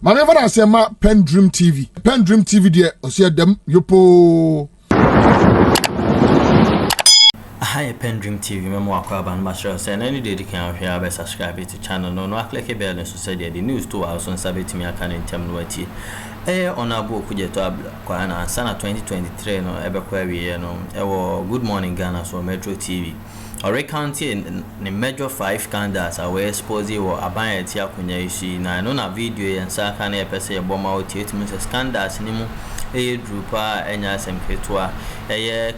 Manever I say ma PENDREAM TV. PENDREAM TV there, or see them yopo. Hi, PENDREAM TV. Memo Akwa Maj0r say any day you can hear subscribe to channel. No click a bell and so say the news to us on Sabbath me can in term wati. Honorable Okudzeto Ablakwa na sana 2023 no ebekwa we no Good Morning Ghana so H0T or county in Maj0r 5 scandals are where expose or aban eti akunya isi na no na video and saka na pese e boma oti etimi scandals ni mu drupa enya semketwa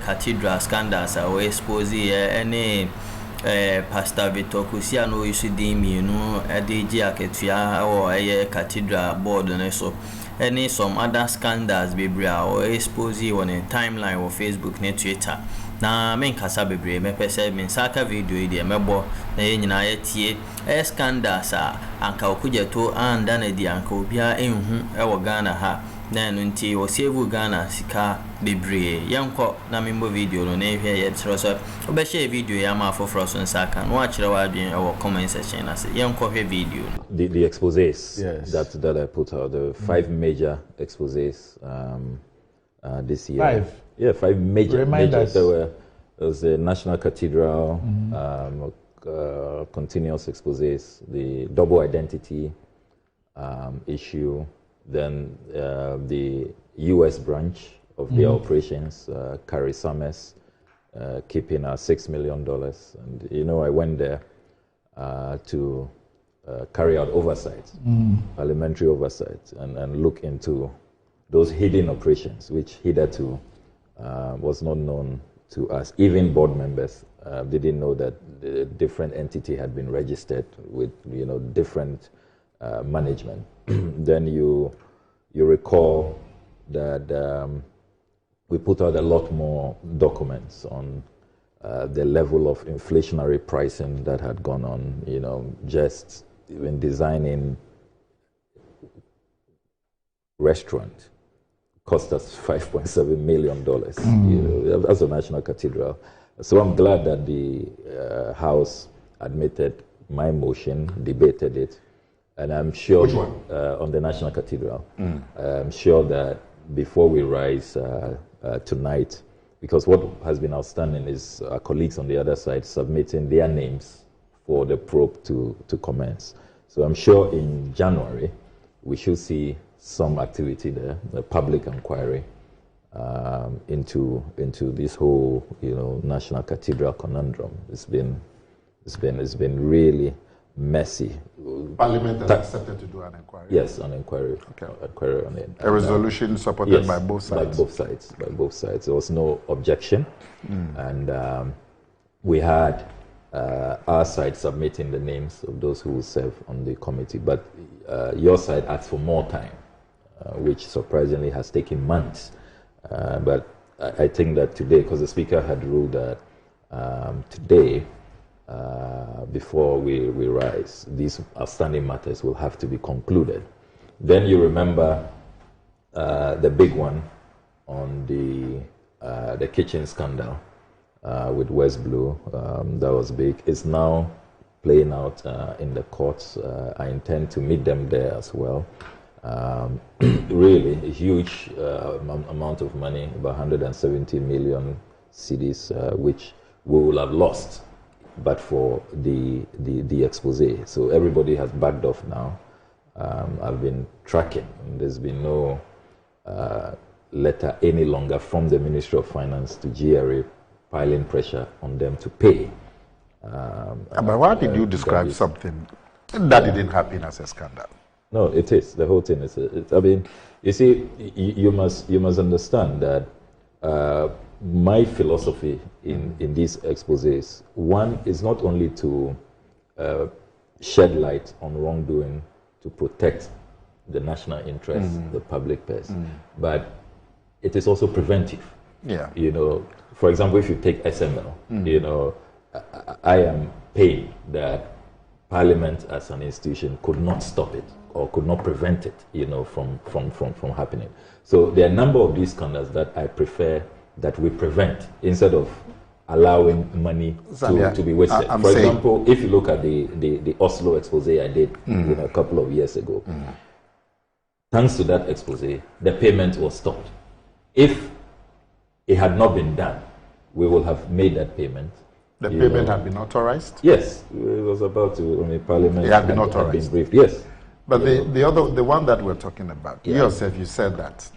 Cathedral scandals are where expose any Pastor Victor Kusia no issue dimi no edji aketua or Cathedral board and so any some other scandals bebra or expose on a timeline or Facebook ne Twitter na men kasa bebre me pese men saka video dey mebo na nyina yetie scandals anka Okudzeto anda na di anka obia enhu ewo Ghana ha na no nti o save Ghana sika bebre yanko na membo video no na ehwe ye tro so obehye video ya ma foforo so saka no akire wa dwen ewo comment section na se yanko hwe video the exposés that I put out, the 5 major exposés this year. 5 major. There was the National Cathedral, continuous exposés, the double identity issue, then the U.S. branch of the operations, Carrie Summers, keeping $6 million. And, you know, I went there to carry out oversight, parliamentary oversight, and look into those hidden operations, which hitherto was not known to us. Even board members didn't know that the different entity had been registered with, you know, different management. Then you recall that we put out a lot more documents on the level of inflationary pricing that had gone on, you know, just even designing restaurant cost us $5.7 million, you know, as a National Cathedral. So I'm glad that the House admitted my motion, debated it, and I'm sure on the National Cathedral. I'm sure that before we rise tonight, because what has been outstanding is our colleagues on the other side submitting their names for the probe to commence. So I'm sure in January we should see some activity there, a public inquiry into this whole, you know, National Cathedral conundrum. It's been really messy. Parliament has accepted to do an inquiry. Yes, an inquiry. Okay. Inquiry on it. A resolution supported by both sides. By both sides. There was no objection, and we had our side submitting the names of those who will serve on the committee, but your side asked for more time, which surprisingly has taken months. But I think that today, because the Speaker had ruled that today, before we rise, these outstanding matters will have to be concluded. Then you remember the big one on the kitchen scandal with West Blue. That was big. It's now playing out in the courts. I intend to meet them there as well. Really a huge amount of money, about 170 million cedis, which we will have lost but for the expose. So everybody has backed off now. I've been tracking, and there's been no letter any longer from the Ministry of Finance to GRA piling pressure on them to pay. But why did you describe something that didn't happen as a scandal? No, it is. The whole thing is. I mean, you see, you must understand that my philosophy in these exposés, one is not only to shed light on wrongdoing to protect the national interest, the public purse, but it is also preventive. Yeah. You know, for example, if you take SML, you know, I am pained that Parliament as an institution could not stop it or could not prevent it, you know, from happening. So there are a number of these scandals that I prefer that we prevent instead of allowing money to be wasted. For example, if you look at the Oslo expose I did, you know, a couple of years ago, thanks to that expose, the payment was stopped. If it had not been done, we would have made that payment. The payment had been authorized? Yes, it was about to, Parliament it had been authorized. Had been briefed. Yes. But the one that we're talking about, you yourself, you said that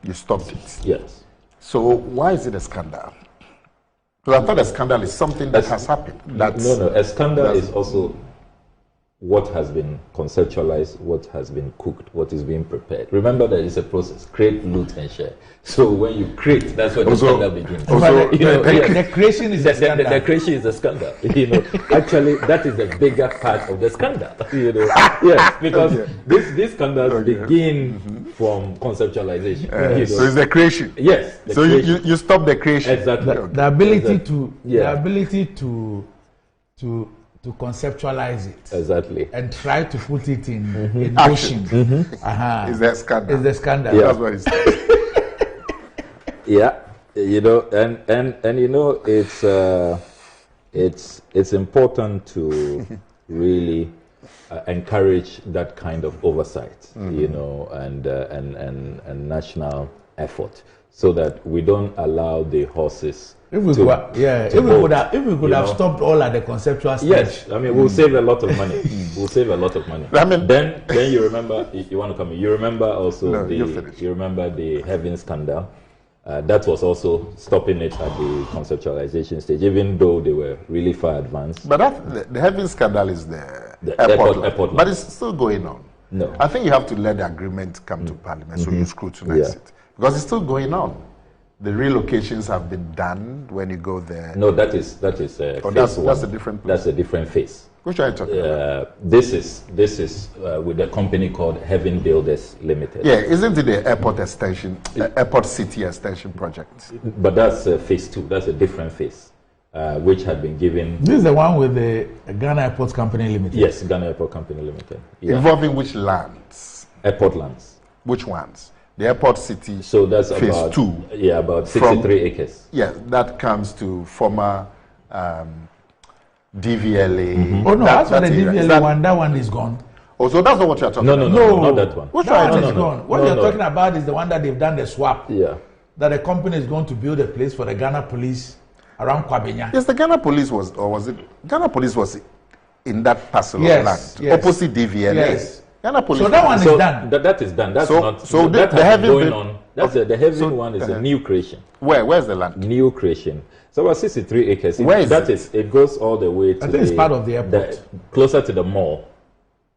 you stopped it. Yes. So why is it a scandal? Because I thought a scandal is something that has happened. No, a scandal is also what has been conceptualized, what has been cooked, what is being prepared. Remember that it's a process. Create, loot, and share. So when you create, that's when the scandal begins. The creation is a scandal. The creation is a scandal. Actually, that is the bigger part of the scandal. Yes, because these scandals begin from conceptualization. So it's the creation. Yes. So you stop the creation. Exactly. The ability to conceptualize it. Exactly. And try to put it in motion. Is the scandal. Is the scandal. Yeah. That's what it's Yeah, it's important to really encourage that kind of oversight, and national effort, so that we don't allow the horses. If we could have stopped all at the conceptual stage. Yes, we'll save a lot of money. We'll save a lot of money. Then you remember, you want to come in. You remember also you remember the Heaven scandal. That was also stopping it at the conceptualization stage, even though they were really far advanced. But the Heaven scandal is the airport but it's still going on. No, I think you have to let the agreement come to Parliament so you scrutinize it, because it's still going on. The relocations have been done when you go there. No, that's phase one. That's a different place. That's a different phase. Which are you talking about? This is with a company called Heaven Builders Limited. Yeah, isn't it the airport airport city extension project? But that's phase 2. That's a different phase, which had been given. This is the one with the Ghana Airport Company Limited. Yes, Ghana Airport Company Limited. Yeah. Involving which lands? Airport lands. Which ones? The airport city. So that's phase about 2. Yeah, about 63 acres. Yeah, that comes to former DVLA. Oh no, that's the DVLA one. That one is gone. Oh, so that's not what you're talking about. No, not that one. Which one is gone? What you're talking about is the one that they've done the swap. Yeah. That the company is going to build a place for the Ghana police around Kwabenya. Yes, the Ghana police was in that parcel of land, opposite DVLA. Yes. Ghana police. So that one is done. That is done. That's not. So that the Heaven going on. That's the Heaven one is a new creation. Where's the land? New creation. So about 63 acres. Where is it? It goes all the way to. I think it's part of the airport. Closer to the mall.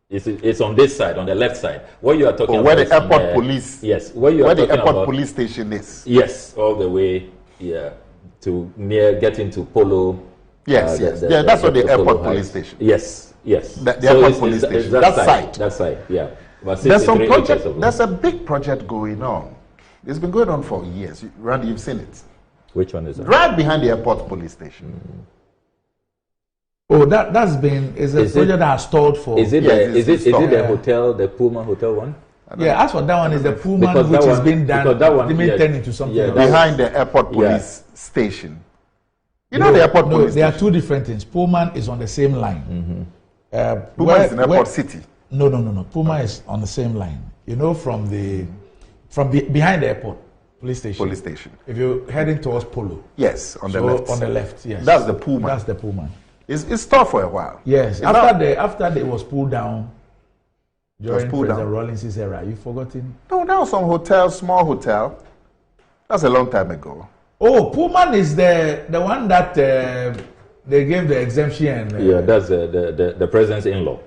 It's on this side, on the left side. What you are talking about? Where the airport police. Yes. Where the airport police station is. Yes, all the way. Yeah, to getting to Polo. Yes, that's what the airport police station. Yes. The airport police station. That side. Yeah. There's some project. There's a big project going on. It's been going on for years. Randy, you've seen it. Which one is that? Right behind the airport police station. Oh, that's been a project that has stalled for. Is it the hotel, the Puma Hotel one? Yeah, as for that one is the Puma which has been done. Because that one turned into something else. Behind the airport police station. You know the airport police there station? are two different things. Pullman is on the same line. Puma is in airport city. No. Puma is on the same line. You know, from behind the airport police station. If you're heading towards Polo. Yes, on the left. On the left, yes. That's the Puma. That's the Puma. It's stopped for a while. Yes. After it was pulled down during President Rawlings' era, you've forgotten? No, that was some hotel, small hotel. That's a long time ago. Oh, Pullman is the one that they gave the exemption. That's the president's in-law.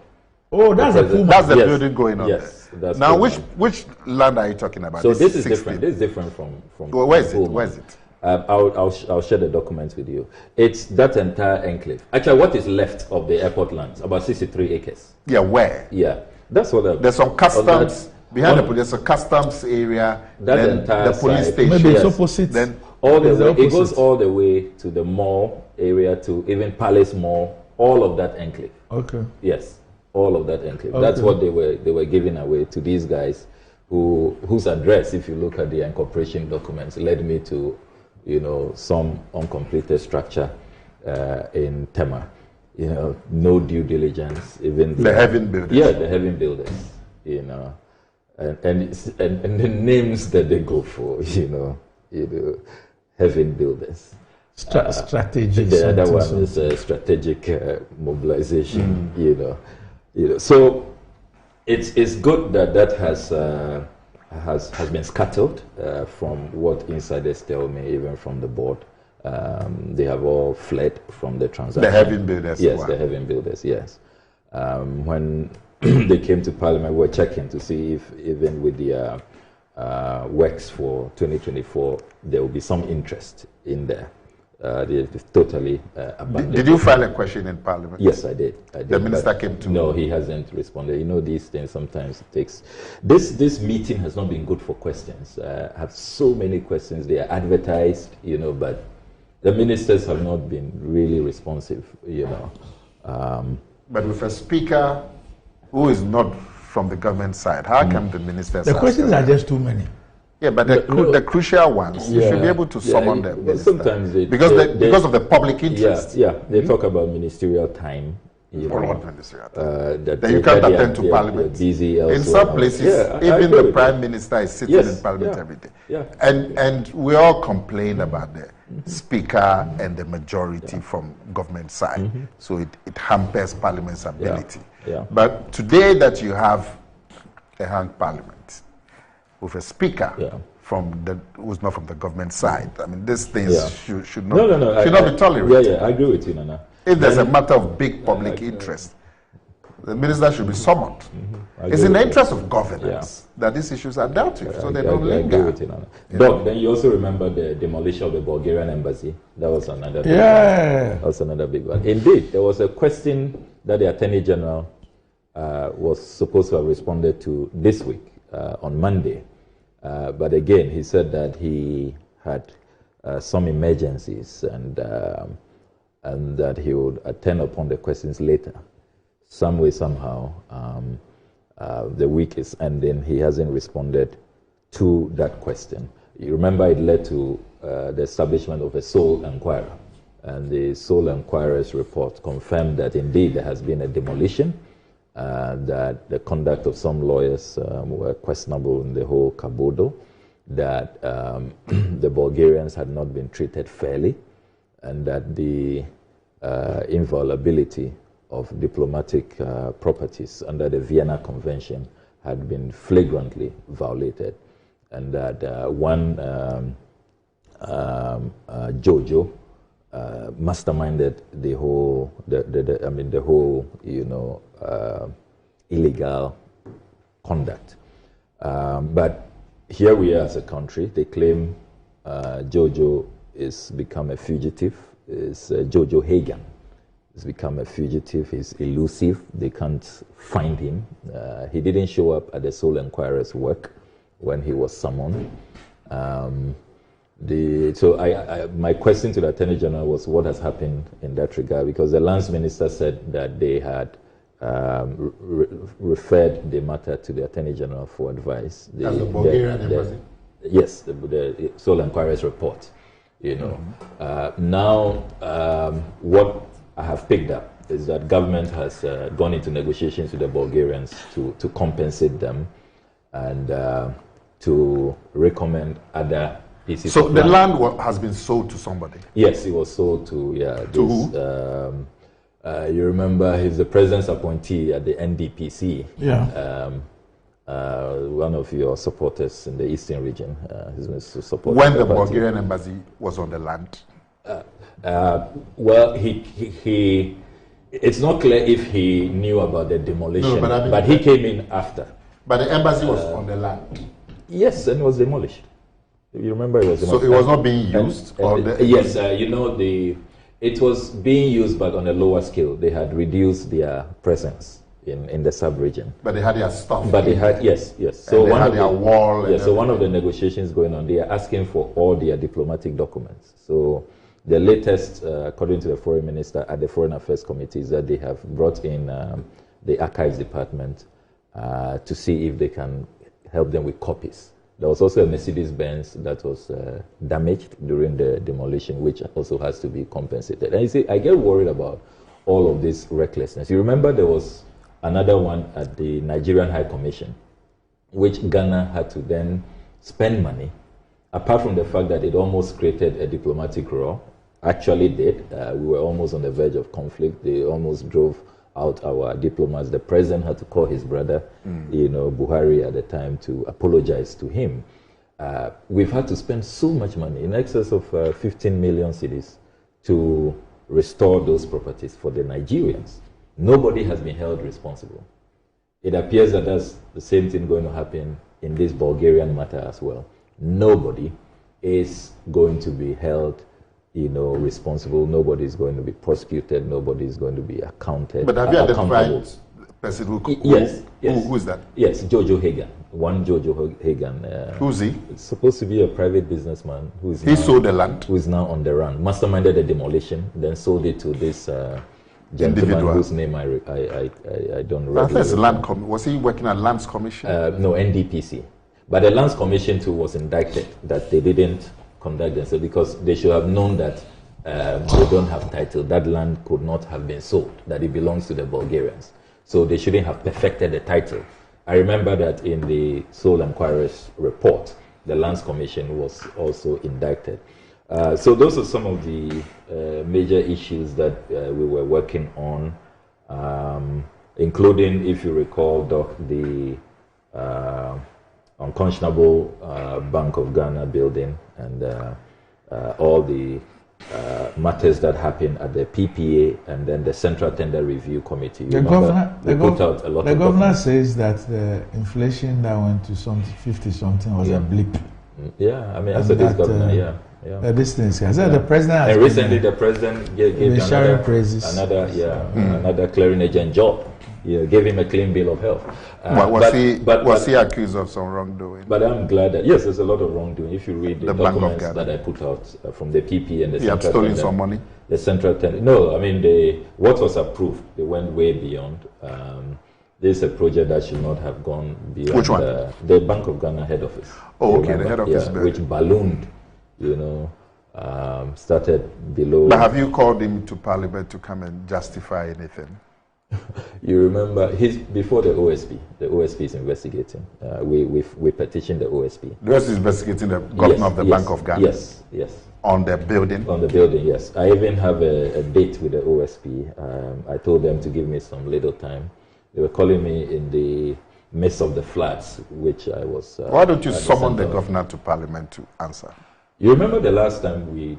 Oh, that's the Pullman. That's the building going on there. Now, which land are you talking about? So this is different. This is different from well, where is it? Where is it? I'll share the documents with you. It's that entire enclave. Actually, what is left of the airport lands? About 63 acres. Yeah, where? Yeah, that's what. There's some customs behind the police. There's a customs area. That entire the police station. Maybe it's opposite. Then all the way, it goes all the way to the mall area, to even Palace Mall. All of that enclave. Okay. Yes, all of that enclave. Okay. That's what they were giving away to these guys, whose address, if you look at the incorporation documents, led me to, some uncompleted structure in Tema. you know, no due diligence, even the heaven builders. Yeah, the heaven builders, you know, and the names that they go for, you know, heaven builders. Strategic. The other one is strategic mobilization, you know. So it's good that has been scattered from what insiders tell me, even from the board. They have all fled from the transaction. The heaven builders. Yes, the heaven builders. Yes. When they came to Parliament, we were checking to see if even with the works for 2024, there will be some interest in there. They totally abandoned. Did you file a question in Parliament? Yes, I did. The minister came to. No, he hasn't responded. You know, these things sometimes it takes. This meeting has not been good for questions. I have so many questions. They are advertised, you know, but the ministers have not been really responsive, you know. But with a speaker who is not from the government side, how come the ministers? The questions are just too many. Yeah, but the crucial ones, you should be able to summon them. Sometimes because of the public interest. Yeah, they talk about ministerial time. You know, what ministerial time? That you can't attend to Parliament. Busy in some places, even the Prime Minister is sitting in Parliament every day. Yeah. And we all complain about the Speaker and the majority from government side. So it hampers Parliament's ability. Yeah. But today that you have a hung Parliament, with a speaker who's not from the government side. I mean, these things should not be tolerated. Yeah, I agree with you, Nana. If there's a matter of big public interest, the minister should be summoned. It's in the interest of governance that these issues are dealt with, so they don't linger. I agree with you, Nana. Doc, then you also remember the demolition of the Bulgarian embassy. That was another big one. That was another big one. Indeed, there was a question that the Attorney General was supposed to have responded to this week. On Monday, but again, he said that he had some emergencies and that he would attend upon the questions later. Some way, somehow, the week is ending. He hasn't responded to that question. You remember it led to the establishment of a sole inquirer, and the sole inquirer's report confirmed that indeed there has been a demolition. That the conduct of some lawyers were questionable in the whole caboodle, that the Bulgarians had not been treated fairly, and that the inviolability of diplomatic properties under the Vienna Convention had been flagrantly violated, and that one Jojo masterminded the whole, the whole, you know, illegal conduct. But here we are as a country. They claim Jojo is become a fugitive. Is Jojo Hagan has become a fugitive. He's elusive. They can't find him. He didn't show up at the sole inquirer's work when he was summoned. My question to the Attorney General was what has happened in that regard, because the Lands Minister said that they had referred the matter to the Attorney General for advice. As the Bulgarian embassy? Yes, the sole inquirer's report. You know, now what I have picked up is that government has gone into negotiations with the Bulgarians to compensate them and to recommend other pieces. So the land has been sold to somebody? Yes, it was sold to who? You remember he's the president's appointee at the NDPC. One of your supporters in the eastern region. When the Bulgarian embassy was on the land? Well, he it's not clear if he knew about the demolition, but he came in after. But the embassy was on the land? Yes, and it was demolished. You remember it was demolished. So it was not being used? Yes, you know, it was being used, but on a lower scale. They had reduced their presence in the sub-region. But they had their stuff. But they had, yes. So they had their wall. Yes, so one of the negotiations going on, they are asking for all their diplomatic documents. So the latest, according to the Foreign Minister at the Foreign Affairs Committee, is that they have brought in the Archives Department to see if they can help them with copies. There was also a Mercedes-Benz that was damaged during the demolition, which also has to be compensated. And you see, I get worried about all of this recklessness. You remember there was another one at the Nigerian High Commission, which Ghana had to then spend money, apart from the fact that it almost created a diplomatic row. Actually did. We were almost on the verge of conflict. They almost drove out our diplomats. The president had to call his brother, Buhari at the time, to apologize to him. We've had to spend so much money, in excess of 15 million cedis, to restore those properties for the Nigerians. Nobody has been held responsible. It appears that that's the same thing going to happen in this Bulgarian matter as well. Nobody is going to be held responsible. Nobody is going to be prosecuted. Nobody is going to be accounted. But have you identified the person who? Yes. Who is that? Yes, Jojo Hagan. One Jojo Hagan. Who's he? It's supposed to be a private businbusinessman he sold the land. Who is now on the run. Masterminded the demolition, then sold it to this gentleman individual whose name I don't remember. Was he working at Lands Commission? No, NDPC. But the Lands Commission too was indicted that they didn't conduct themselves because they should have known that they don't have title. That land could not have been sold, that it belongs to the Bulgarians. So they shouldn't have perfected the title. I remember that in the Sole Enquirer's report, the Lands Commission was also indicted. So those are some of the major issues that we were working on, including, if you recall, the unconscionable Bank of Ghana building and all the matters that happened at the PPA and then the Central Tender Review Committee. The governor says that the inflation that went to 50-something was a blip. Yeah, I mean, I said this governor, yeah. This thing is, the president and recently the president gave another clearing agent job. Gave him a clean bill of health. Was he accused of some wrongdoing? But I'm glad that, yes, there's a lot of wrongdoing. If you read the documents that I put out from the PP and the He had stolen some money? The Central Tender. No, I mean, what was approved, they went way beyond. This is a project that should not have gone beyond. Which one? The Bank of Ghana head office. Oh, okay, the head office. Which ballooned, started below. But have you called him to Parliament to come and justify anything? You remember, before the OSP is investigating. We petitioned the OSP. The OSP is investigating the governor of the Bank of Ghana? Yes. On the building? On the building, yes. I even have a date with the OSP. I told them to give me some little time. They were calling me in the midst of the floods, which I was... Why don't you summon the governor to Parliament to answer? You remember the last time we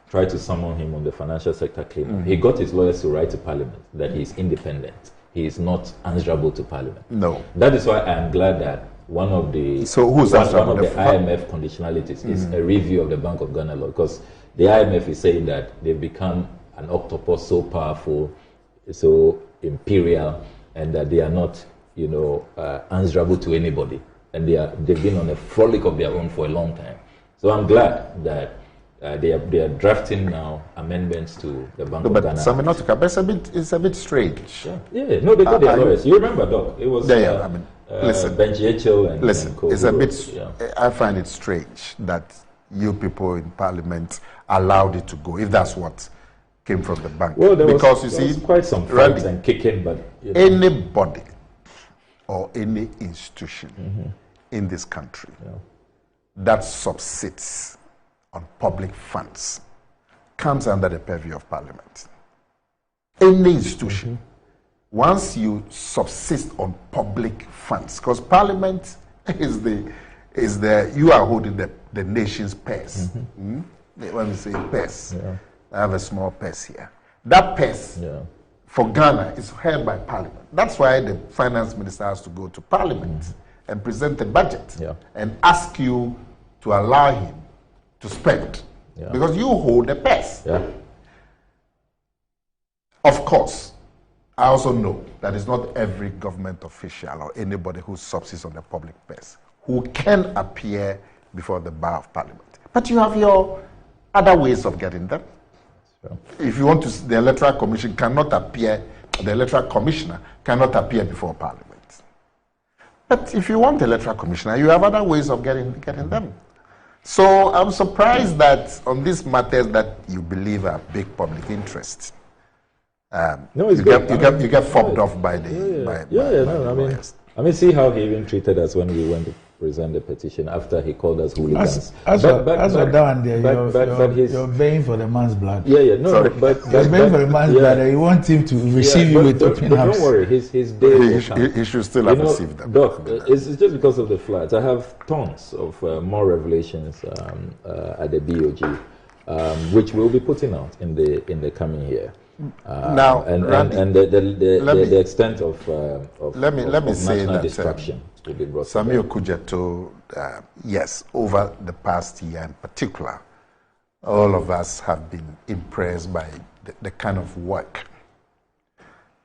tried to summon him on the financial sector claim? He got his lawyers to write to Parliament that he is independent. He is not answerable to Parliament. No. That is why I am glad that one of the IMF conditionalities is a review of the Bank of Ghana law, because the IMF is saying that they've become an octopus so powerful, so imperial, and that they are not, answerable to anybody, and they've been on a frolic of their own for a long time. So I'm glad that they are drafting now amendments to the Bank of Ghana. But it's a bit strange. Yeah. No, they got their lawyers. You remember, Doc? It was listen, Benji H0T and listen. And it's a bit. I find it strange that you people in Parliament allowed it to go, if that's what came from the bank. Well, there was quite some fights and kicking, but anybody or any institution in this country that subsists on public funds comes under the purview of Parliament. Any institution, once you subsist on public funds, because Parliament is the you are holding the nation's purse. When we say purse, I have a small purse here. That purse for Ghana is held by Parliament. That's why the finance minister has to go to Parliament and present the budget and ask you to allow him to spend, because you hold the purse. Of course, I also know that it's not every government official or anybody who subsists on the public purse who can appear before the bar of Parliament. But you have your other ways of getting them. If you want to, the Electoral Commission cannot appear, the Electoral Commissioner cannot appear before Parliament. But if you want the Electoral Commissioner, you have other ways of getting them. So I'm surprised that on these matters that you believe are big public interest, No, it's you good. get fobbed off by the lawyers. I mean, see how he even treated us when we went to present the petition after he called us hooligans. You're paying for the man's blood. You're paying for the man's blood, and you want him to receive you with open arms. Don't worry, his day he should still have received them. Doc, it's just because of the floods. I have tons of more revelations at the BOG, which we'll be putting out in the coming year. Now, the extent of national destruction will be brought. Samuel Okudzeto, yes, over the past year in particular, all of us have been impressed by the kind of work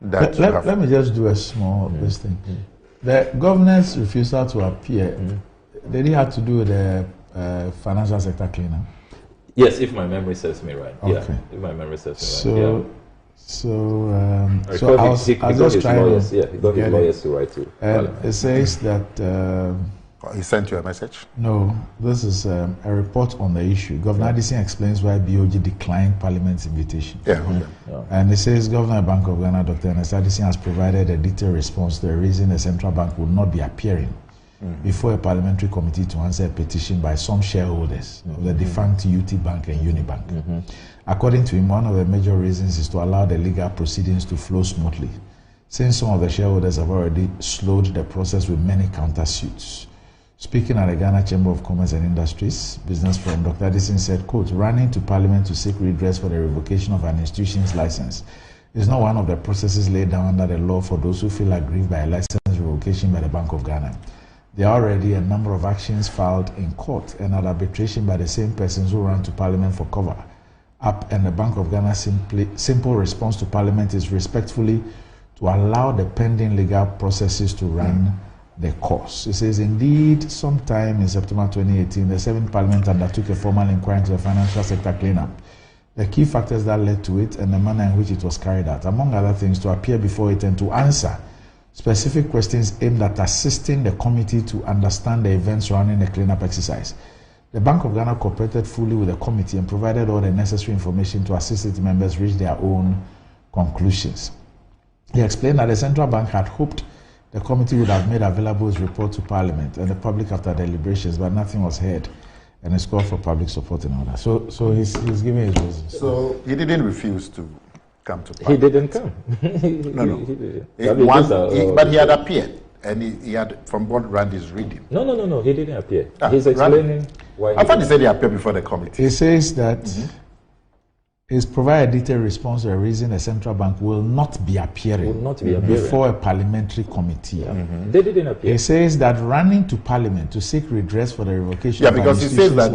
that let me just do a small this thing. The governor's refusal to appear, did he have to do with the financial sector cleanup? Yes, if my memory serves me right. Okay. Yeah, if my memory serves me right. He got his lawyers to write to. It says that. He sent you a message? No, this is a report on the issue. Governor Addison explains why BOG declined Parliament's invitation. And it says Governor Bank of Ghana, Dr. Ernest Addison, has provided a detailed response to the reason the central bank would not be appearing before a parliamentary committee to answer a petition by some shareholders of the defunct UT Bank and Unibank. According to him, one of the major reasons is to allow the legal proceedings to flow smoothly, since some of the shareholders have already slowed the process with many countersuits. Speaking at the Ghana Chamber of Commerce and Industries Business Forum, Dr. Addison said, quote, running to Parliament to seek redress for the revocation of an institution's license is not one of the processes laid down under the law for those who feel aggrieved by a license revocation by the Bank of Ghana. There are already a number of actions filed in court and at arbitration by the same persons who ran to Parliament for cover up, and the Bank of Ghana's simple response to Parliament is respectfully to allow the pending legal processes to run the course. It says, indeed, sometime in September 2018, the 7th Parliament undertook a formal inquiry into the financial sector cleanup, the key factors that led to it, and the manner in which it was carried out, among other things, to appear before it and to answer specific questions aimed at assisting the committee to understand the events surrounding the cleanup exercise. The Bank of Ghana cooperated fully with the committee and provided all the necessary information to assist its members reach their own conclusions. He explained that the central bank had hoped the committee would have made available its report to Parliament and the public after deliberations, but nothing was heard, and it's called for public support and all that. So he's giving his reasons. So he didn't refuse to come to He Parliament. didn't come. No. He didn't. But he had appeared, and he had, from what Randy's reading. No, he didn't appear. He's explaining why. I thought he said he appeared before the committee. He says that he's provided a detailed response to the reason the central bank will not be appearing before a parliamentary committee. They didn't appear. He says that running to Parliament to seek redress for the revocation of because he says that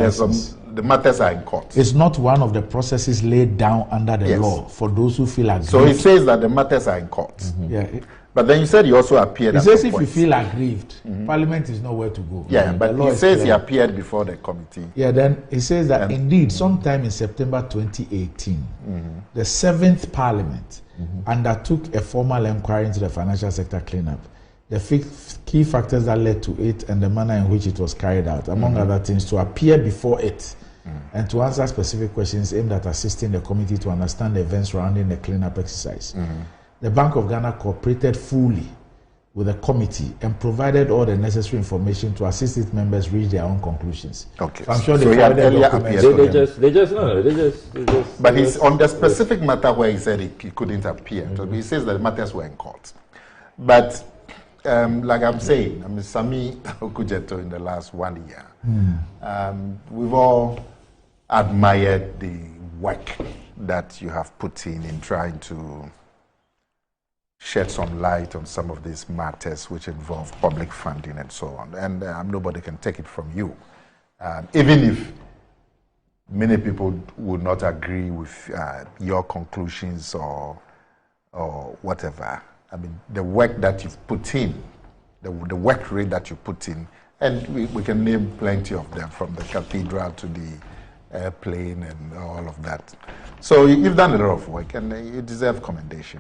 the matters are in court. It's not one of the processes laid down under the law for those who feel aggrieved. So he says that the matters are in court. But then you said he also appeared. He says if you feel aggrieved, Parliament is nowhere to go. But he says he appeared before the committee. Then he says that indeed, sometime in September 2018, the 7th Parliament undertook a formal inquiry into the financial sector cleanup, the key factors that led to it, and the manner in which it was carried out, among other things, to appear before it and to answer specific questions aimed at assisting the committee to understand the events surrounding the cleanup exercise. The Bank of Ghana cooperated fully with the committee and provided all the necessary information to assist its members reach their own conclusions. Okay. So I'm sure so they just. But he's on the specific matter where he said he couldn't appear. So he says that the matters were in court. But like I'm saying, Sami Okudzeto in the last 1 year, we've all admired the work that you have put in trying to shed some light on some of these matters which involve public funding and so on. And nobody can take it from you. Even if many people would not agree with your conclusions or whatever, the work that you've put in, the work rate that you put in, and we can name plenty of them, from the Cathedral to the airplane and all of that. So you've done a lot of work, and you deserve commendation.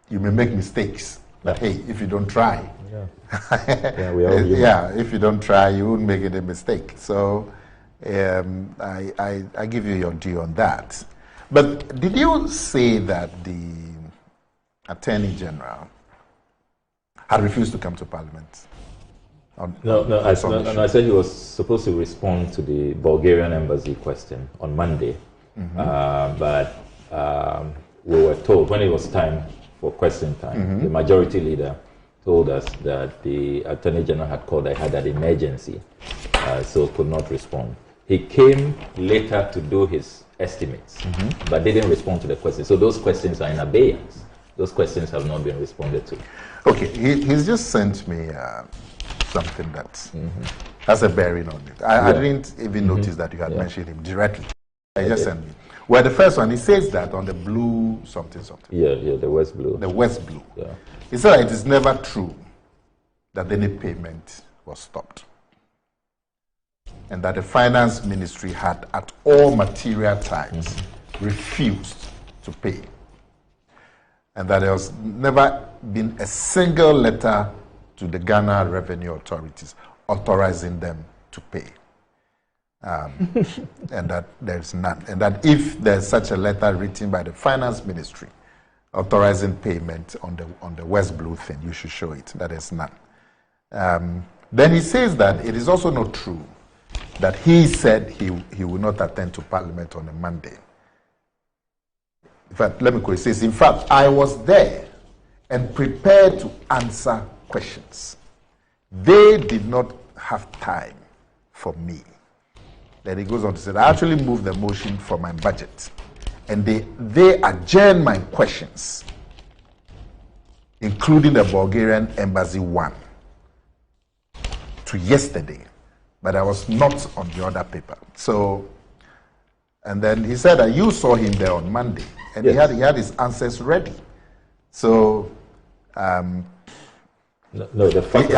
You may make mistakes, but hey, if you don't try, if you don't try, you won't make any mistake. So I give you your due on that. But did you say that the Attorney General had refused to come to Parliament? No, I said he was supposed to respond to the Bulgarian embassy question on Monday. But we were told when it was time for question time, the majority leader told us that the Attorney General had called, they had an emergency, so could not respond. He came later to do his estimates, but didn't respond to the questions. So those questions are in abeyance. Those questions have not been responded to. Okay, he's just sent me something that has a bearing on it. I didn't even notice that you had mentioned him directly. He just sent me. Well, the first one, he says that on the blue something. Yeah, the West Blue. The West Blue. Yeah. He said that it is never true that any payment was stopped, and that the finance ministry had at all material times refused to pay, and that there has never been a single letter to the Ghana revenue authorities authorizing them to pay, and that there's none, and that if there's such a letter written by the finance ministry authorizing payment on the West Blue thing, you should show it. That is none. Then he says that it is also not true that he said he will not attend to Parliament on a Monday. In fact, let me quote. He says, in fact, I was there and prepared to answer questions. They did not have time for me. Then he goes on to say, I actually moved the motion for my budget, and they adjourned my questions, including the Bulgarian embassy one, to yesterday, but I was not on the other paper. So, and then he said that you saw him there on Monday, and he had his answers ready. So, the fact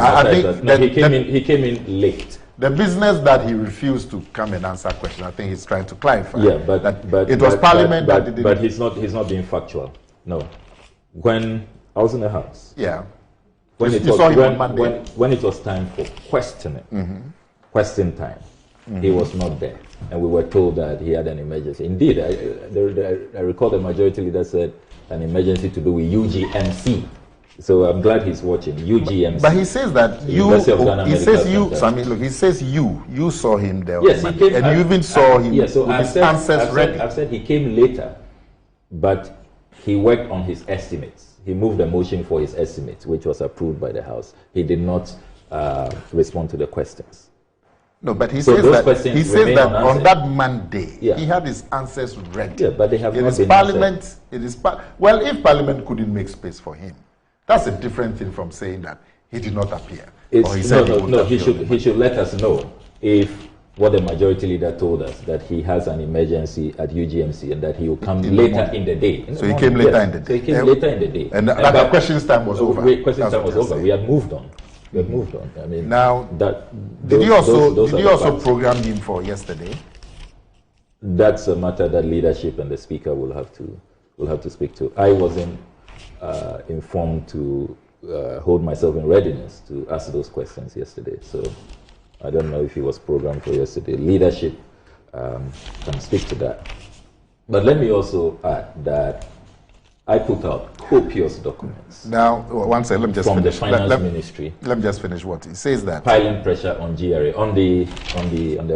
he came in late. The business that he refused to come and answer questions, I think he's trying to clarify. Yeah, but it was Parliament that didn't. But he's not being factual. No, when I was in the House. Yeah. When it was time for questioning, question time, he was not there, and we were told that he had an emergency. Indeed, I recall the majority leader said an emergency to do with UGMC. So I'm glad he's watching UGMC. But he says that he says you saw him there. Yes, he came, and you even saw him with his answers ready. I've said he came later, but he worked on his estimates. He moved a motion for his estimates, which was approved by the House. He did not respond to the questions. No, but he says that on that Monday, he had his answers ready. Yeah, but they have not been Parliament. Well, if Parliament couldn't make space for him, that's a different thing from saying that he did not appear. He should let us know if what the majority leader told us, that he has an emergency at UGMC and that he will come later in the day. So he came later in the day. So he came later in the day. And the questions time was over. Questions time was over. We had moved on. I mean, now, did you also program him for yesterday? That's a matter that leadership and the Speaker will have to speak to. I wasn't informed to hold myself in readiness to ask those questions yesterday. So I don't know if he was programmed for yesterday. Leadership can speak to that. But let me also add that I put out copious documents. Now, one second, let me just from finish. the Finance Ministry. Let me just finish what he says that. Piling pressure on GRA on the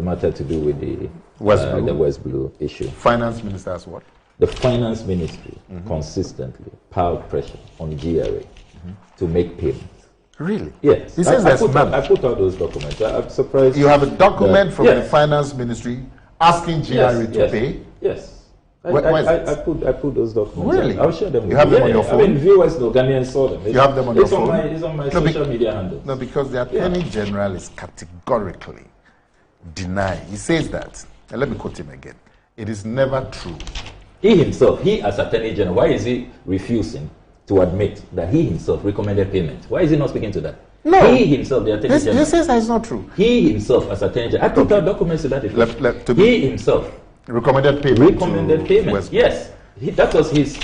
matter to do with the West Blue issue. Finance Minister has what? The Finance Ministry consistently piled pressure on GRA to make payments. Really? Yes. He says I put out those documents. I'm surprised. You have a document from the Finance Ministry asking GRA to pay? Yes. I put those documents. Really? I'll share them. You have them on your phone? I mean, viewers, no Ghanaians saw them. You have them on your phone? It's on my social media handles. No, because the Attorney General is categorically denying. He says that, and let me quote him again. It is never true. He himself, as Attorney General, why is he refusing to admit that he himself recommended payment? Why is he not speaking to that? No. He himself, the Attorney General. He says that is not true. He himself, as Attorney General, I put out documents to that effect. He himself recommended payment. Yes. That was his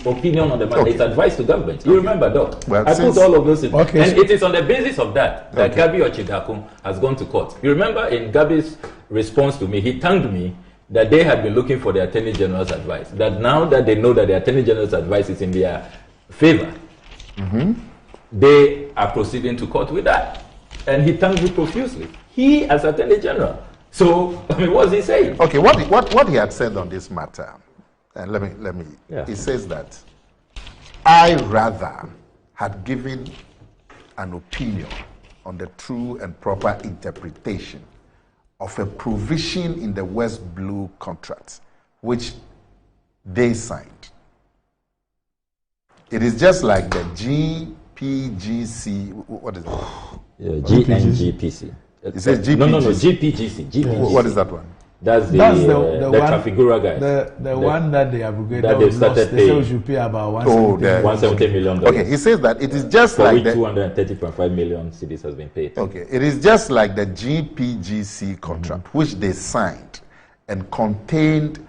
opinion on the matter, his advice to government. You remember, Doc? Well, I put all of those in. And it is on the basis of that Gov't has gone to court. You remember in Gov's response to me, he thanked me that they had been looking for the Attorney General's advice. That now that they know that the Attorney General's advice is in their favor, they are proceeding to court with that. And he thanked you profusely. He as Attorney General. So, I mean, what's he saying? Okay, what he had said on this matter, and let me. He says that I rather had given an opinion on the true and proper interpretation of a provision in the West Blue contract, which they signed. It is just like the GPGC. What is it? GNGPC. It says GPGC. No, GPGC. GPGC. What is that one? That's the Trafigura guy. The one that they abrogated. That they started they say we should pay about $170 million. Okay, he says that it is just like the 230.5 million cedis has been paid. Okay, it is just like the GPGC contract, which they signed and contained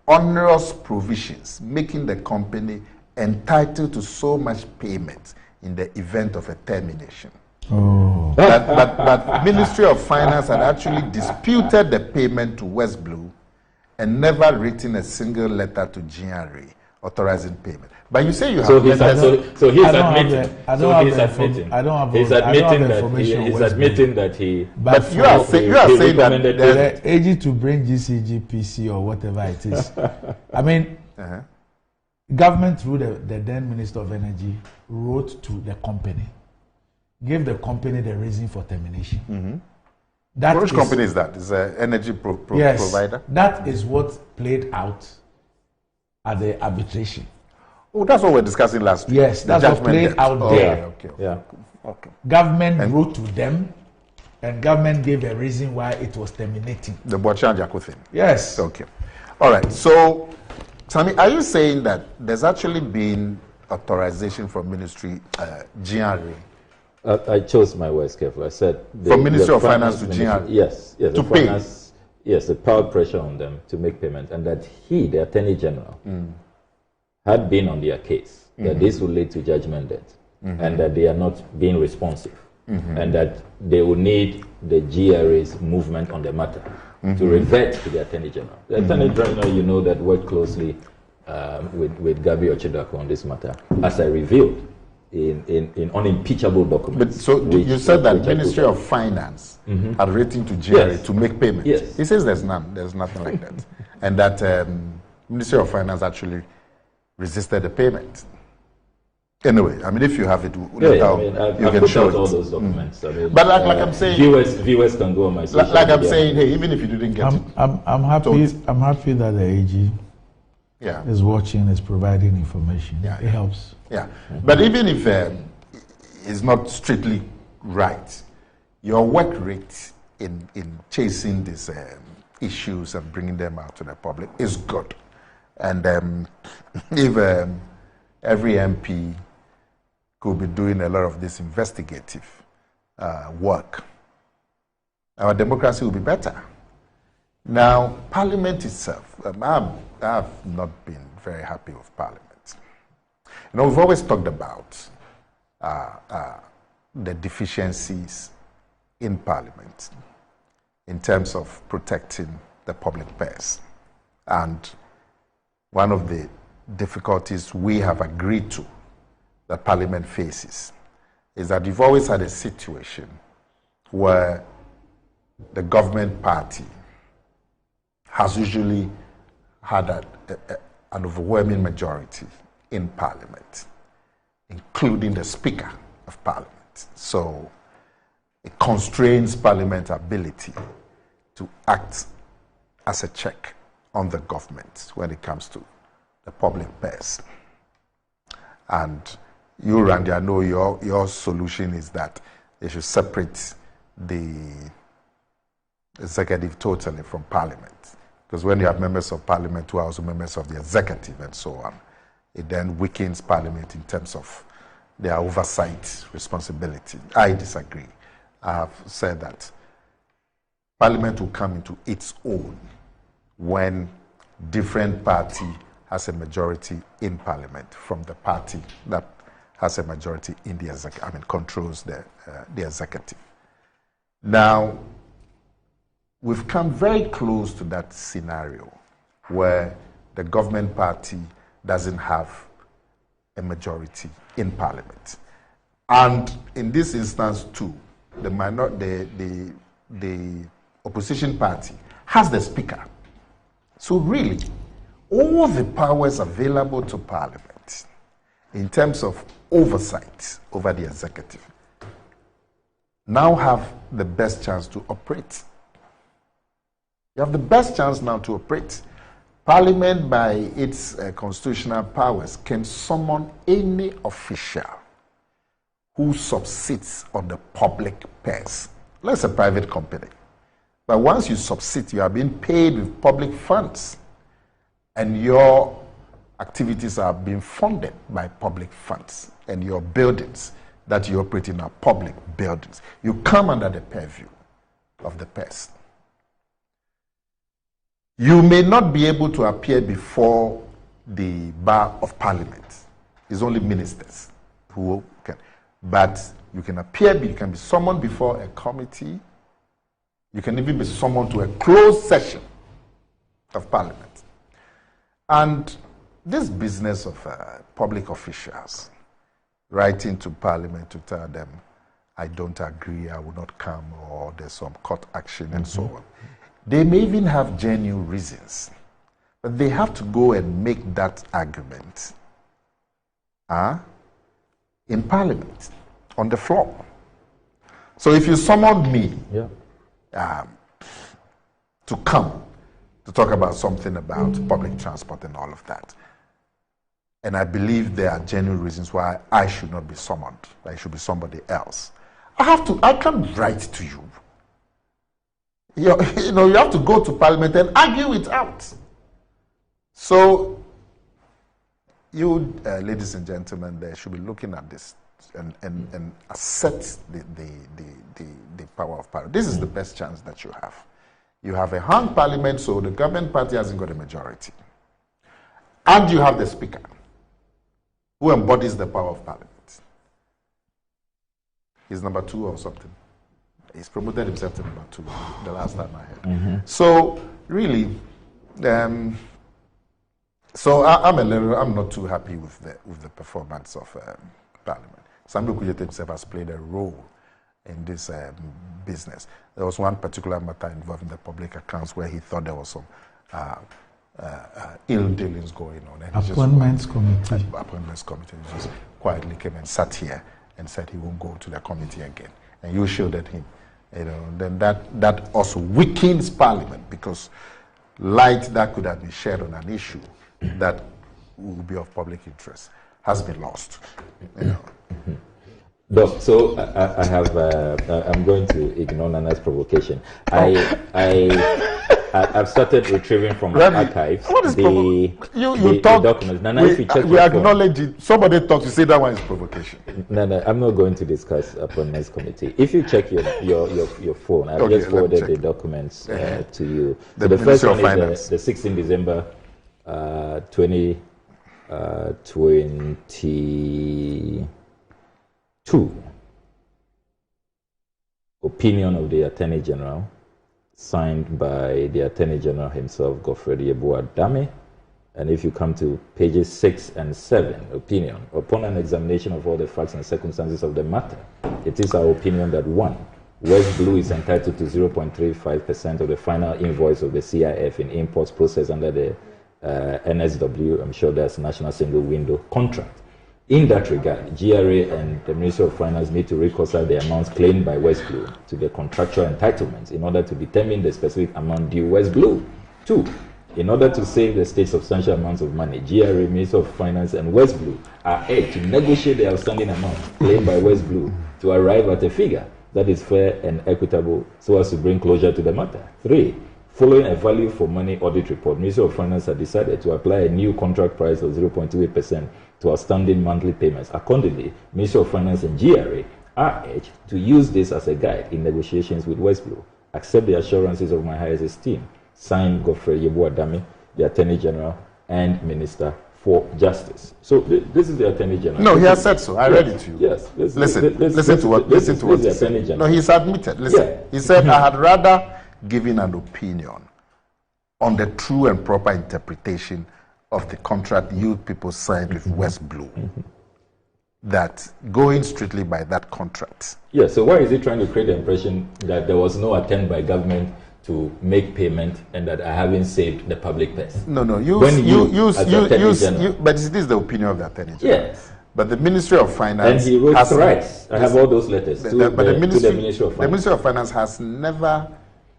onerous provisions, making the company entitled to so much payment in the event of a termination. Oh. But Ministry of Finance had actually disputed the payment to West Blue and never written a single letter to GRA authorizing payment. But you say you have. He's admitting that he. But you are saying that the AG to bring GCGPC or whatever it is. I mean, government through the then Minister of Energy wrote to the company, gave the company the reason for termination. Which company is that? Is an energy provider? That is what played out at the arbitration. Oh, that's what we're discussing last week. Yes, that's what played out there. Okay. Government wrote to them, and government gave a reason why it was terminating. The Bochan Jaco thing. Yes. Okay. All right. So, Sammy, are you saying that there's actually been authorization from Ministry GRA? I chose my words carefully. I said from Ministry of Finance to GRA. Yes, to pay. Yes, the power pressure on them to make payment, and that he, the Attorney General, had been on their case, that this will lead to judgment debt, and that they are not being responsive, and that they will need the GRA's movement on the matter to revert to the Attorney General. The Attorney General, you know, that worked closely with Gov't on this matter, as I revealed in unimpeachable documents. But so you said that Ministry of Finance had written to GRA to make payment. Yes. He says there's nothing like that, and that Ministry of Finance actually resisted the payment. Anyway, I mean, if you have it, you can show it. All those documents. I mean, but like I'm saying, viewers can go on my social like I'm media. saying, hey, even if you didn't get it, I'm happy. I'm happy that the AG is watching, is providing information. It helps. Yeah, but even if it's not strictly right, your work rate in chasing these issues and bringing them out to the public is good. And if every MP could be doing a lot of this investigative work, our democracy will be better. Now, Parliament itself, I've not been very happy with Parliament. You know, we've always talked about the deficiencies in Parliament in terms of protecting the public purse. And one of the difficulties we have agreed to that Parliament faces is that you've always had a situation where the government party has usually had an overwhelming majority in Parliament, including the Speaker of Parliament. So it constrains Parliament's ability to act as a check on the government when it comes to the public purse. And you, Randy, I know your solution is that they should separate the executive totally from Parliament. Because when you have members of Parliament who are also members of the executive and so on, it then weakens Parliament in terms of their oversight responsibility. I disagree. I have said that Parliament will come into its own when different party has a majority in Parliament from the party that has a majority in the executive, controls the executive. Now, we've come very close to that scenario where the government party doesn't have a majority in Parliament. And in this instance too, the opposition party has the speaker. So really, all the powers available to Parliament in terms of oversight over the executive now have the best chance to operate. You have the best chance now to operate. Parliament, by its constitutional powers, can summon any official who subsists on the public purse. Let's say a private company. But once you subsist, you are being paid with public funds, and your activities are being funded by public funds, and your buildings that you operate in are public buildings. You come under the purview of the purse. You may not be able to appear before the bar of Parliament. It's only ministers who can. But you can appear, you can be summoned before a committee. You can even be summoned to a closed session of Parliament. And this business of public officials writing to Parliament to tell them, I don't agree, I will not come, or there's some court action and so on. They may even have genuine reasons, but they have to go and make that argument in Parliament, on the floor. So if you summoned me to come to talk about something about public transport and all of that, and I believe there are genuine reasons why I should not be summoned, I should be somebody else, I can't write to you. You have to go to Parliament and argue it out. So, you, ladies and gentlemen, they should be looking at this and accept the power of Parliament. This is the best chance that you have. You have a hung Parliament, so the government party hasn't got a majority. And you have the Speaker, who embodies the power of Parliament. He's number 2 or something. He's promoted himself to number 2 the last time I heard. So really, I'm not too happy with the performance of Parliament. Maj0r Okudzeto himself has played a role in this business. There was one particular matter involving the public accounts where he thought there was some ill dealings going on. And Appointments committee. He just quietly came and sat here and said he won't go to the committee again. And you shielded him. Then that also weakens Parliament, because light that could have been shared on an issue that would be of public interest has been lost. Doc, so I have. I'm going to ignore Nana's provocation. I've started retrieving from the archives the documents. Nana, if you check we acknowledge it. Somebody thought you say that one is provocation. No, I'm not going to discuss upon next committee. If you check your phone, I've just forwarded the documents to you. So the first one is the 16 December 2022 opinion of the Attorney General, signed by the Attorney General himself, Gov't. And if you come to pages 6 and 7, opinion, upon an examination of all the facts and circumstances of the matter, it is our opinion that 1, West Blue is entitled to 0.35% of the final invoice of the CIF in imports processed under the NSW, I'm sure that's National Single Window contract. In that regard, GRA and the Ministry of Finance need to reconcile the amounts claimed by West Blue to the contractual entitlements in order to determine the specific amount due West Blue. 2, in order to save the state substantial amounts of money, GRA, Ministry of Finance, and West Blue are asked to negotiate the outstanding amount claimed by West Blue to arrive at a figure that is fair and equitable so as to bring closure to the matter. 3, following a value for money audit report, Ministry of Finance has decided to apply a new contract price of 0.28% to outstanding monthly payments. Accordingly, Ministry of Finance and GRA are urged to use this as a guide in negotiations with West Blue. Accept the assurances of my highest esteem. Signed, Gov't, the Attorney General and Minister for Justice. So this is the Attorney General. No, he has said so. I read it to you. Yes. Listen to what he said. General. No, he's admitted. Listen, he said, I had rather giving an opinion on the true and proper interpretation of the contract you people signed with West Blue. That going strictly by that contract. Yeah, so why is he trying to create the impression that there was no attempt by government to make payment and that I haven't saved the public purse? No, but this is the opinion of the Attorney General. Yes. But the Ministry of Finance... And he wrote thrice. I have all those letters to the Ministry of Finance. The Ministry of Finance has never...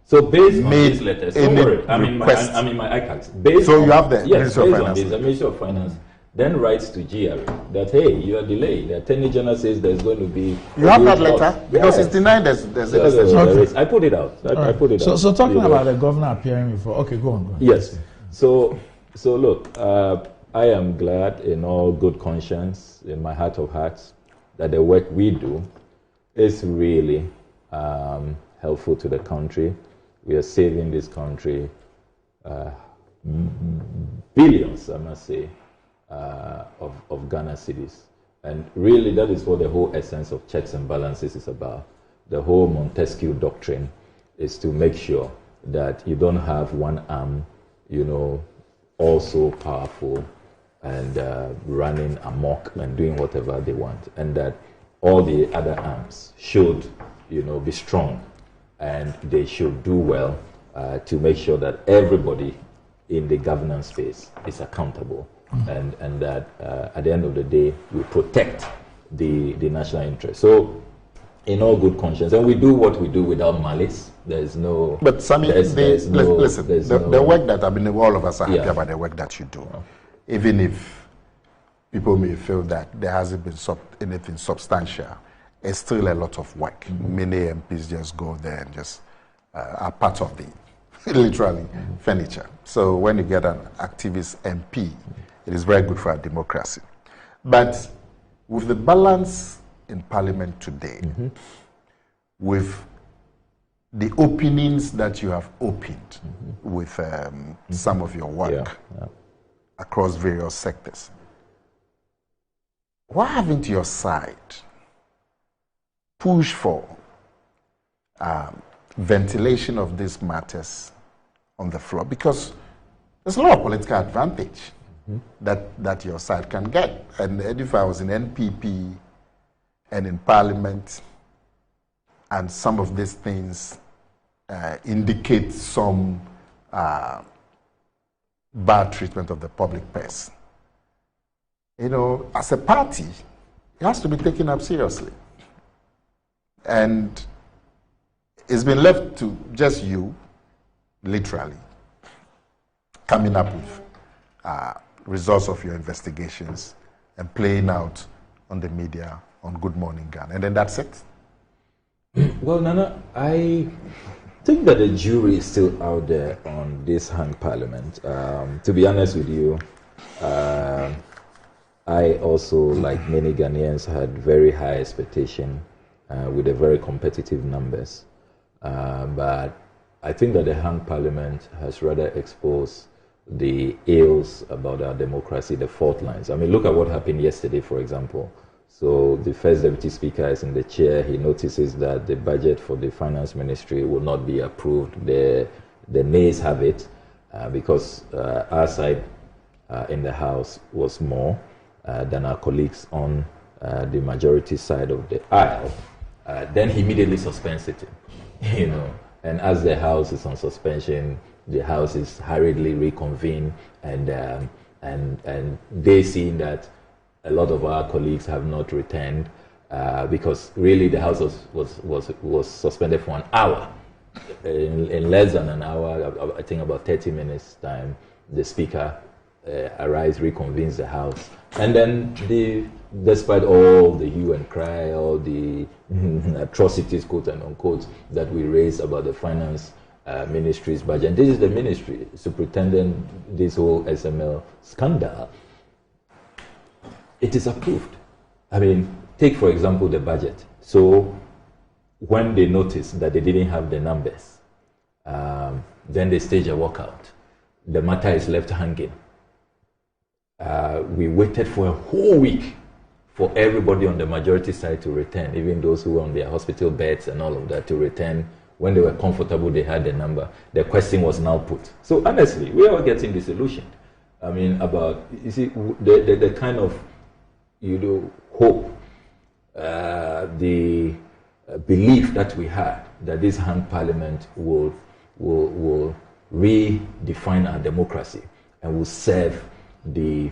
So based on these letters, don't worry, I'm in my archives. So you have the Ministry of Finance. The Ministry of Finance then writes to GRA that, hey, you are delayed. The Attorney General says there's going to be... You have that letter? Because it's denied there's a I put it out. I put it out. So talking about the governor appearing before... Okay, go on. Yes. So look, I am glad in all good conscience, in my heart of hearts, that the work we do is really helpful to the country. We are saving this country billions, I must say, of Ghana cedis. And really that is what the whole essence of checks and balances is about. The whole Montesquieu doctrine is to make sure that you don't have one arm, also powerful and running amok and doing whatever they want, and that all the other arms should, be strong, and they should do well to make sure that everybody in the governance space is accountable, and that at the end of the day we protect the national interest. So, in all good conscience, and we do what we do without malice. There's no. But Sammy, listen, the work that all of us are happy about the work that you do, even if people may feel that there hasn't been anything substantial. It's still a lot of work. Many MPs just go there and just are part of the, literally, furniture. So when you get an activist MP, it is very good for our democracy. But with the balance in Parliament today, with the openings that you have opened with some of your work across various sectors, why haven't your side push for ventilation of these matters on the floor? Because there's a lot of political advantage that your side can get. And if I was in NPP and in Parliament, and some of these things indicate some bad treatment of the public purse, as a party, it has to be taken up seriously. And it's been left to just you, literally, coming up with results of your investigations and playing out on the media on Good Morning Ghana. And then that's it. Well, Nana, I think that the jury is still out there on this hung parliament. To be honest with you, I also, like many Ghanaians, had very high expectation with the very competitive numbers. But I think that the hung parliament has rather exposed the ills about our democracy, the fault lines. I mean, look at what happened yesterday, for example. So the first deputy speaker is in the chair. He notices that the budget for the finance ministry will not be approved. The nays have it because our side in the House was more than our colleagues on the majority side of the aisle. Then he immediately suspends it, And as the House is on suspension, the House is hurriedly reconvened, and they see that a lot of our colleagues have not returned because really the House was suspended for an hour. In less than an hour, I think about 30 minutes time, the Speaker arrives, reconvenes the House, and then despite all the hue and cry, all the atrocities, quote and unquote, that we raise about the finance ministry's budget, and this is the ministry superintendent this whole SML scandal, it is approved. I mean, take for example the budget. So when they noticed that they didn't have the numbers, then they stage a walkout. The matter is left hanging. We waited for a whole week for everybody on the majority side to return, even those who were on their hospital beds and all of that, to return When they were comfortable, they had the number. The question was now put. So honestly, we are getting disillusioned. I mean, about, you see, the kind of, hope, the belief that we had that this hung parliament will redefine our democracy and will serve the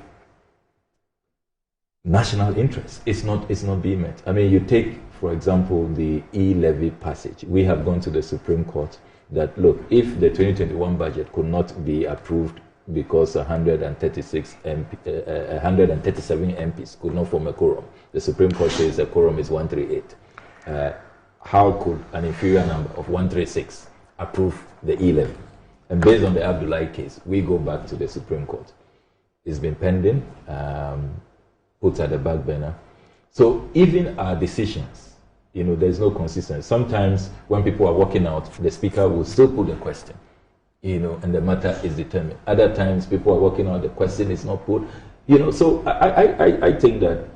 national interest. It's not being met. I mean, you take, for example, the e-levy passage. We have gone to the Supreme Court that, look, if the 2021 budget could not be approved because 137 MPs could not form a quorum, the Supreme Court says a quorum is 138. How could an inferior number of 136 approve the e-levy? And based on the Abdullahi case, we go back to the Supreme Court. It's been pending, put at the back burner. So even our decisions, there's no consistency. Sometimes when people are walking out, the speaker will still put a question, and the matter is determined. Other times people are walking out, the question is not put. So I think that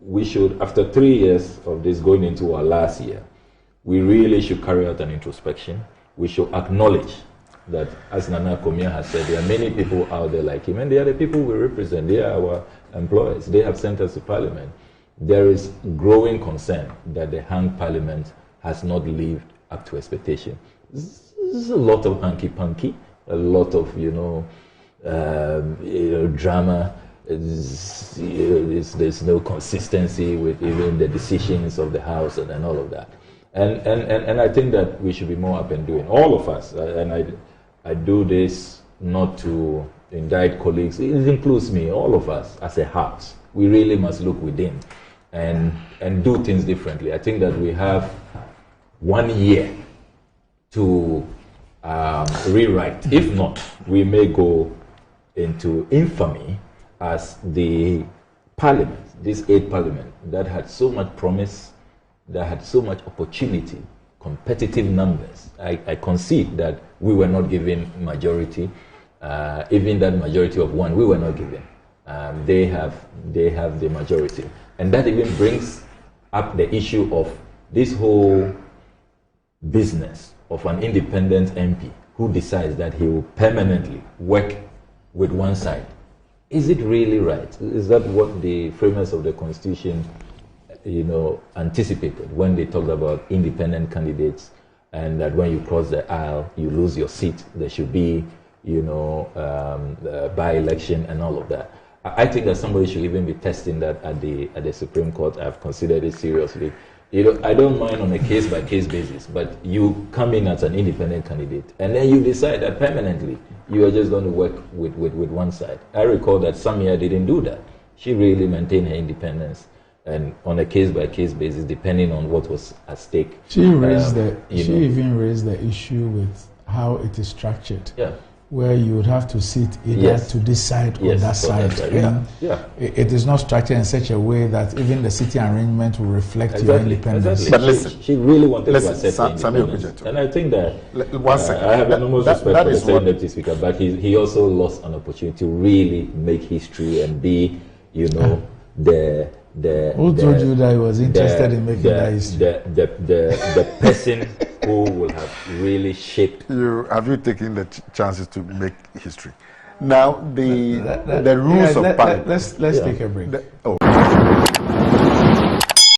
we should, after 3 years of this going into our last year, we really should carry out an introspection. We should acknowledge that, as Nana Akomea has said, there are many people out there like him, and they are the people we represent. They are our employers. They have sent us to Parliament. There is growing concern that the hung Parliament has not lived up to expectation. There's a lot of hanky-panky, a lot of, drama. There's no consistency with even the decisions of the House and all of that. And I think that we should be more up and doing. All of us, and I do this not to indict colleagues, it includes me, all of us as a house. We really must look within and do things differently. I think that we have 1 year to rewrite. If not, we may go into infamy as the parliament, this 8th parliament, that had so much promise, that had so much opportunity, competitive numbers. I concede that we were not given majority. Even that majority of 1, we were not given. They have the majority. And that even brings up the issue of this whole business of an independent MP who decides that he will permanently work with one side. Is it really right? Is that what the framers of the Constitution anticipated when they talked about independent candidates, and that when you cross the aisle, you lose your seat? There should be, by-election and all of that. I think that somebody should even be testing that at the Supreme Court. I've considered it seriously. I don't mind on a case-by-case basis, but you come in as an independent candidate, and then you decide that permanently you are just going to work with one side. I recall that Samia didn't do that. She really maintained her independence, and on a case-by-case basis, depending on what was at stake. She even raised the issue with how it is structured. Yeah. Where you would have to sit either to this side or that side. It is not structured in such a way that even the sitting arrangement will reflect your independence. But listen, she really wanted to accept independence. And I think that I have enormous respect for the Senate Deputy Speaker, but he also lost an opportunity to really make history and be, who told you that he was interested in making that history? The person who will have really shaped. Have you taken the chances to make history? Now, the rules of parliament. Let's take a break.